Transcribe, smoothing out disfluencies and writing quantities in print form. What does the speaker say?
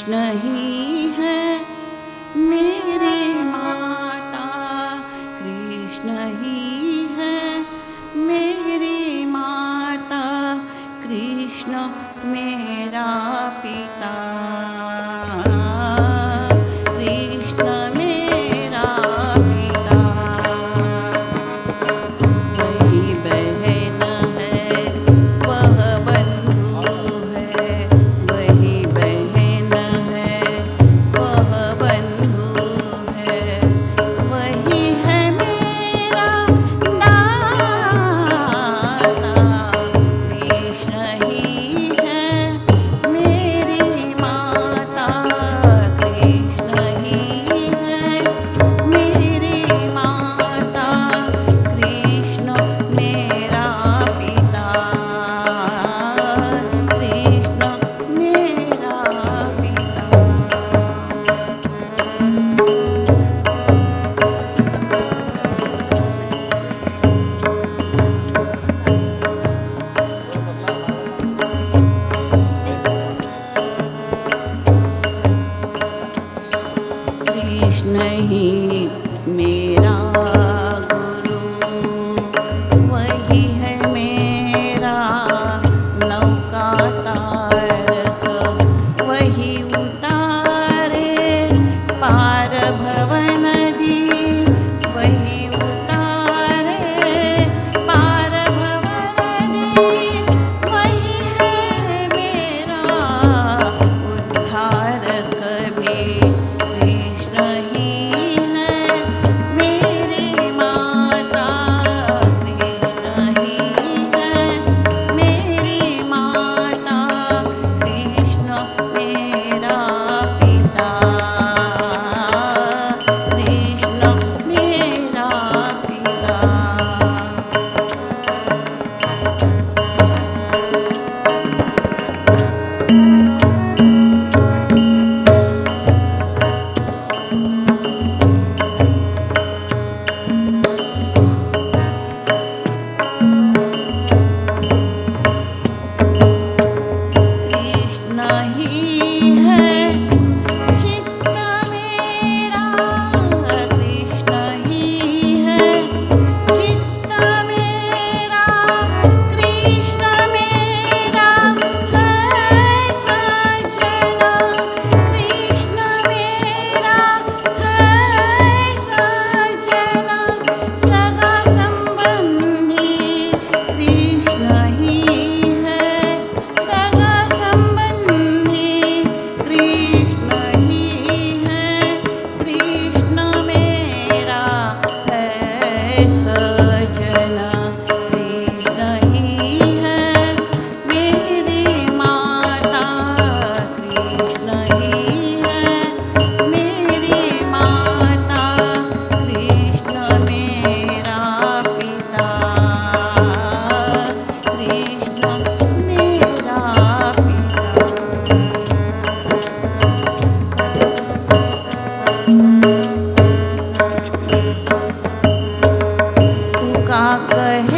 कृष्ण ही है मेरी माता, कृष्ण ही है मेरी माता, कृष्ण मेरा पिता, कृष्ण मेरा पिता। वही बहन है वह बंधु है, वही बहन है वह बंधु है, वही है मेरा दाता, कृष्ण ही है मेरी माता, कृष्ण ही है मेरी माता, कृष्ण मेरा पिता, कृष्ण मेरा पिता। कृष्ण ही मेरा गुरु, वही है मेरा नौका तारक, वही उतारे पार भव नदी, वही उतारे पार भव नदी, वही है मेरा उद्धारक भी, कृष्ण ही है मेरी माता, कृष्ण ही है मेरी माता, कृष्ण मेरा पिता, कृष्ण मेरा पिता। कृष्ण ही है चित्त मेरा, कृष्ण ही है चित्त मेरा, कृष्ण मेरा है सजना, कृष्ण मेरा है सजना, सगा संबंधी कृष्ण ही है, सगा संबंधी कृष्ण ही है, कृष्ण मेरा है सजना, कृष्ण ही है मेरी माता, कृष्ण ही है मेरी माता, कृष्ण मेरा पिता, कृष्ण मेरा पिता। तू का कहे